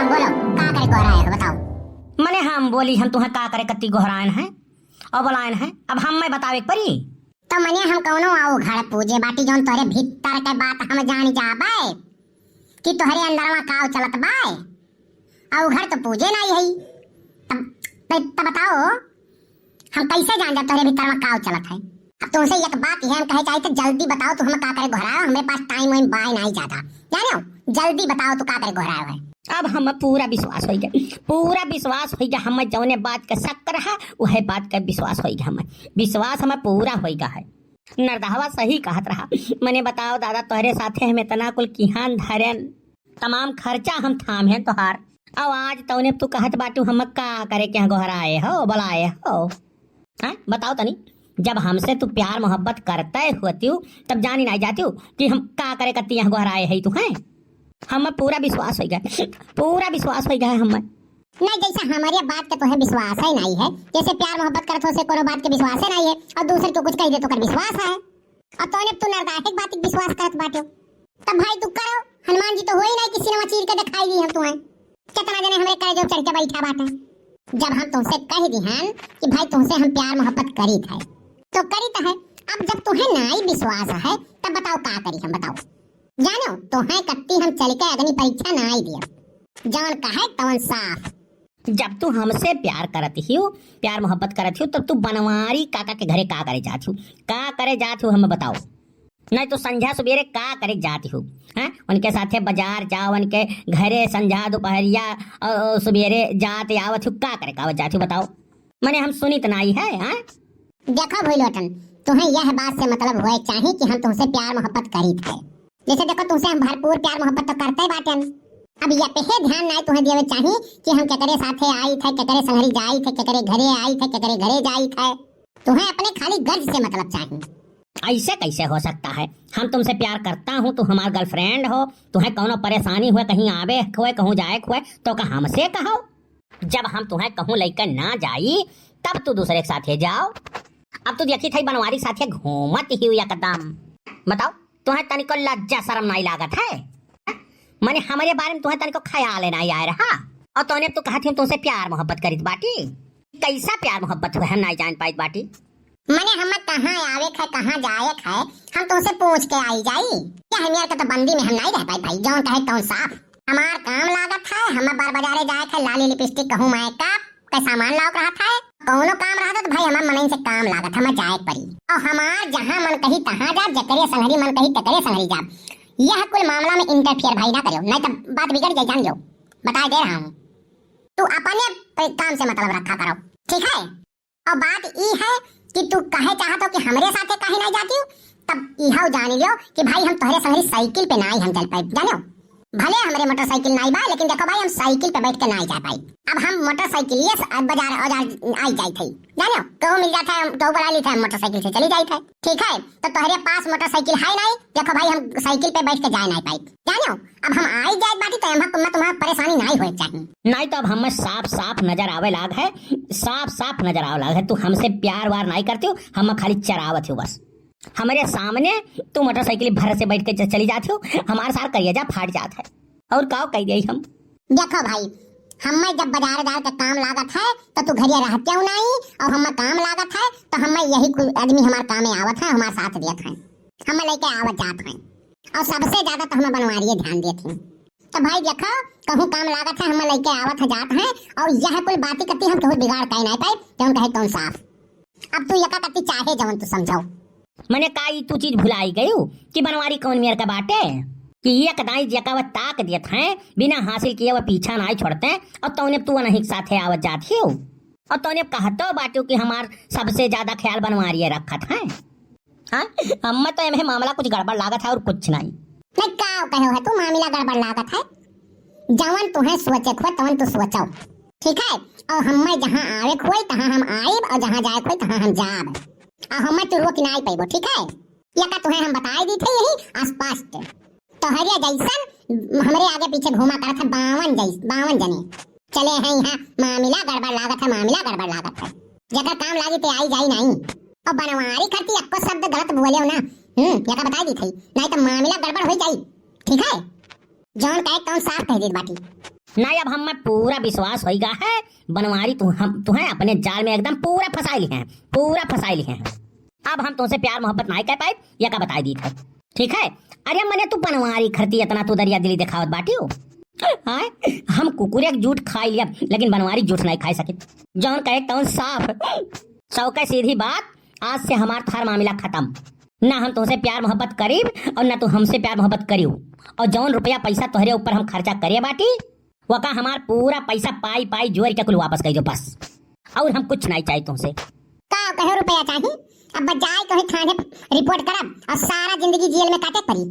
हाँ बोलो का करे गोहराए हो बताओ। मने हम बोली हम तुम्हें का करे कत्ती गोहरायन है और बोलायन है। अब हम मैं बतावे परी तो मने हम कौनो आओ घर पूजे बाटी जौन तोरे भीतर के बात हम जानी जाबे कि तोहरे अंदरवा काव चलत बाय और घर तो पूजे नहीं है। तब बताओ हम कैसे जान जा तोहरे भीतर में काव चलत है। अब तुमसे एक बात है हम कहे चाहे तो जल्दी बताओ तू हम का करे घोराओ। हमारे पास टाइम वाइम बाय नहीं ज्यादा जानो जल्दी बताओ तू का करे घोराओ है। अब हम पूरा विश्वास हो गया, पूरा विश्वास हो गया। हम जौने बात का शक रहा वह बात का विश्वास हो गया। हमें विश्वास हमें पूरा हो गया है। नरदहवा सही कहत रहा। मैंने बताओ दादा तोहरे साथे हम इतना कुल किहान धरन तमाम खर्चा हम थामे तोहार। अब आज तौने तू कहत बाटू हम का करे के गोहराए हो बोलाए हो। हाँ बताओ तनी जब हमसे तू प्यार मोहब्बत करते होती तब जानी नहीं जाती कि हम का करे करती यहाँ गोहराए है तू है। हम पूरा विश्वास हो गया, पूरा विश्वास हो गया हमें। नहीं जैसे हमारी बात का तो है विश्वास है नहीं है। जैसे प्यार मोहब्बत करत हो से कोनो बात के विश्वास है नहीं है और दूसरे को कुछ कह दे तो कर विश्वास है। और तूने तू नरदाहिक बात की विश्वास करत बाटे तब भाई तू करो। हनुमान जी तो हो ही नहीं किसी ने चीर के दिखाई दी हम तुम्हें कितना जने हमारे करे जो चढ़ के बैठा बाटे। जब हम तुमसे कह दी हैं कि भाई तुमसे हम प्यार मोहब्बत करी थे तो करी तो है। अब जब तुम्हें नहीं विश्वास है तब बताओ का करी हम बताओ। जानो तुम्हें कत्ती हम चल के अग्नि परीक्षा नहीं दिया जान कहे तवन साफ। जब तू हमसे प्यार करती हो प्यार मोहब्बत करती हो तब तू बनवारी काका के घरे का करे जाती हो, का करे जाती हो हम बताओ। नहीं तो संध्या सवेरे का करे जाती हो हैं उनके साथे बाजार जाओ उनके घरे संध्या दोपहरिया और सवेरे जाते आवत हो का करे का जाती हो बताओ। मैंने हम सुनी तो नहीं है। हाँ देखो भोलोटन तुम्हें यह बात से मतलब हुआ चाहिए कि हम तुमसे प्यार मोहब्बत करी थे। जैसे देखो तुमसे हम भरपूर प्यार मोहब्बत तो करते बाटन। अब ये पे ध्यान नहीं तुम्हें देवे चाहिए कि हम केकरे साथे आई थे केकरे संगरी जाई थे केकरे घरे आई थे केकरे घरे जाई थे। तुम्हें अपने खाली गर्ज से मतलब चाहिए। ऐसे कैसे हो सकता है। हम तुमसे प्यार करता हूँ तू हमारा गर्लफ्रेंड हो तुम्हें कौनो परेशानी हुए कहीं आवे हुए कहूँ जाए हुए तो का हमसे कहो। जब हम तुम्हें कहूँ लेकर ना जाई तब तू दूसरे के साथे जाओ। अब तू देखी थी बनवारी साथे घूमत ही एकदम बताओ तुम्हें तनिको लज्जा शर्म नहीं लागत है। मैंने हमारे बारे में तुम्हें तनिको ख्याल नहीं आ रहा और तूने तो कहा थी तुमसे प्यार मोहब्बत करी बाटी। कैसा प्यार मोहब्बत हुआ हम नहीं जान पाई बाटी। मैंने हम कहाँ आवे खे कहाँ जाए खे हम तुमसे पूछ के आई जाई क्या हम यार का तो बंदी में हम नहीं रह पाई भाई जौन कहे तौन साफ। हमार काम लागत है हम बार बाजारे जाए थे लाली लिपस्टिक कहूँ मेकअप का सामान लाओ रहा था कौनो काम रहा था तो भाई हमार मन से काम लागत हम जाए पड़ी और हमार जहाँ मन कही तहाँ जा जकरे संगरी मन कही तकरे संगरी जा। यह कुल मामला में इंटरफियर भाई ना करो नहीं तो बात बिगड़ जाए जान लो बता दे रहा हूँ। तू अपने काम से मतलब रखा करो ठीक है। और बात ये है कि तू कहे चाहत हो कि हमरे साथे काहे नहीं जाती हो तब यह जान लियो कि भाई हम तोहरे संगरी साइकिल पे नहीं हम चल पाए जानो। भले हमरे मोटरसाइकिल नहीं बा लेकिन देखो भाई हम साइकिल पे बैठ के नहीं जा पाई। अब हम मोटरसाइकिल बाजार औजार आई जाई थी जानो कहो मिल जाता है तो बुला ली थे हम मोटरसाइकिल से चली जाई थे ठीक है। तो तोहरे पास मोटरसाइकिल है नहीं देखो भाई हम साइकिल पे बैठ के जा नहीं पाई जानो। अब हम आई जाए बाटी तो हम तुम्हारा परेशानी नहीं हो चाहिए। नहीं तो अब हमें साफ साफ नजर आवे लाग है, साफ साफ नजर आवे लाग है तू हमसे प्यार वार नहीं करती हो हम खाली चरावत हो बस। हमारे सामने तू मोटरसाइकिल भर से बैठ के चली जाती हो हमारे साथ करिएजा फाट जाता है और काव कह दिया हम। देखो भाई हमें जब बाजार दार का काम लागत है तो तू घरिया रहते हो नहीं और हमें काम लागत है तो हमें यही कुल आदमी हमारे काम में आवत है हमारे साथ दियत है हमें लेके आवत जात है और सबसे ज्यादा तो हमें बनवारिये ध्यान देती हैं। तो भाई देखो कहूँ काम लागत है हमें लेके आवत है जात है और यह कुल बातें करती हम कहूँ बिगाड़ कहीं नहीं पाए जौन कहे तौन साफ। अब तू यका करती चाहे जौन तू समझाओ। मैंने काई तू चीज भुलाई गई कि बनवारी कौन मेरे का बाटे कि ये कदाई जकावत ताक दियत हैं बिना हासिल किए वो पीछा नहीं छोड़ते और तौने तू नहीं साथे आवत जाती हो और तौने कहतो बाटू कि हमार सबसे ज्यादा ख्याल बनवारिये रखत है। हाँ हम तो एमे मामला कुछ गड़बड़ लागत है और कुछ नहीं। नहीं का कहो है तू मामला गड़बड़ लागत है जवन तुम्हें सोचे खोए तवन तू सोचो ठीक है। और हमें जहाँ आवे खोए तहाँ हम आएब और जहाँ जाए खोए तहाँ हम जाब और हमें तू रोक नहीं पाइबो ठीक है। या का तुम्हें हम बताई दी थे यही आसपास तोहरिया जैसन हमरे आगे पीछे घूमा करत है 52 जने चले हैं यहाँ मामला गड़बड़ लागत है मामला गड़बड़ लागत है जगह काम लागी ते आई जाई नहीं और बनवारी करती अक्को शब्द गलत बोले ना जगह बताई दी थी नहीं तो मामला गड़बड़ हो जाई ठीक है। जौन कहे तौन साफ कह दी बाटी। ना अब हम में पूरा विश्वास होगा है बनवारी तुम्हें अपने जाल में एकदम पूरा फंसा लिए हैं, पूरा फंसा लिए हैं। अब हम तुमसे प्यार मोहब्बत नहीं कह पाए या का बता दी था, ठीक है। अरे मने तू बनवारी खरती इतना तू दरिया दिली दिखावत बाटी हो। हाँ हम कुकुरे जूठ खा लिया लेकिन बनवारी जूठ नहीं खा सके। जौन कहे तौन साफ चौका सीधी बात, आज से हमार थार मामला खत्म। ना हम तुमसे प्यार मोहब्बत करीब और ना तू हमसे प्यार मोहब्बत करीब। और जौन रुपया पैसा तोहरे ऊपर हम खर्चा करे बाटी वो का हमार पूरा पैसा पाई पाई जोर के कुल वापस कर दो बस। और हम कुछ नहीं चाहिए तुमसे। का कहे रुपया चाहिए? अब बजाय कहे थाने रिपोर्ट करब और सारा जिंदगी जेल में काटे पड़ी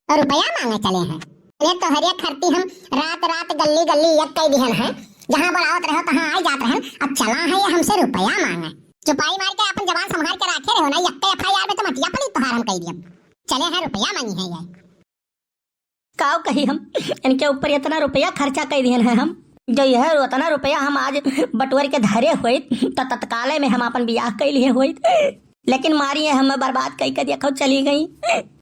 और रुपया मांगे चले हैं। ये तो हरिया खरती हम रात रात गली गली एक कई दिहन है, जहाँ बुलावत रहो तहाँ आई जात रहन। अब चला है ये हमसे रुपया मांगे। चुपाई मार के अपन जवान संभाल के रखे रहो ना, यक्के एफआईआर में तो मटिया पड़ी तोहार हम कह दिया। चले हैं रुपया मांगी है ये। काव कही हम इनके ऊपर इतना रुपया खर्चा कर दिए हैं हम, जो यह उतना रुपया हम आज बटोर के धरे हुए तो तत्काले में हम अपन ब्याह कर लिए हुए, लेकिन मारी है हम बर्बाद कई कर देखो चली गई।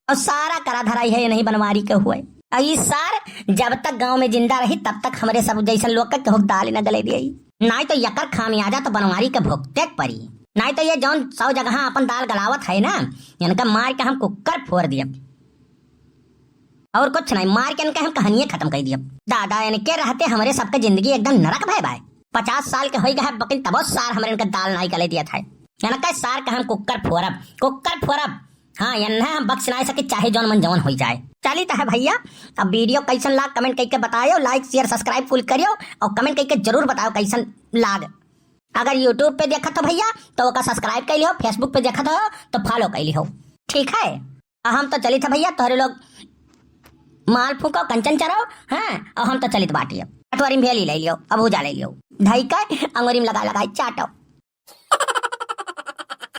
और सारा करा धराई है ये नहीं बनवारी के हुए। और इस सार जब तक गांव में जिंदा रही तब तक हमारे सब जैसे लोग के भुग दाल न गले दिए। नहीं तो यकर खामियाजा तो बनवारी के भुगते पड़ी। नहीं तो ये जौन 100 जगह अपन दाल गलावत है ना, इनका मार के हम कुकर फोड़ दिया और कुछ नहीं, मार के इनका हम कहानियां खत्म कर दिया। दादा इनके रहते हमारे सबके जिंदगी एकदम नरक भय भाई। 50 साल के हो गए लेकिन तब सार हमारे इनका दाल नहीं गले दिया था। इनका सार का हम कुकर फोड़ब। हाँ इन्हें हम बख्श नहीं सके चाहे जौन मन जौन हो जाए। चली तो है भैया, अब वीडियो कैसन लाग कमेंट करके बताओ, लाइक शेयर सब्सक्राइब फुल करियो और कमेंट करके जरूर बताओ कैसन लाग। अगर यूट्यूब पे देखा तो भैया तो वो का सब्सक्राइब कर लियो, फेसबुक पे देखा तो फॉलो कर लियो, ठीक है। हम तो चली था भैया तोहरे लोग माल फूको कंचन चराओ। हाँ और हम तो चलित बाटी अटवारी में भेली ले लियो, अब उजा ले लियो, ढाई का अंगूरी में लगा चाटो।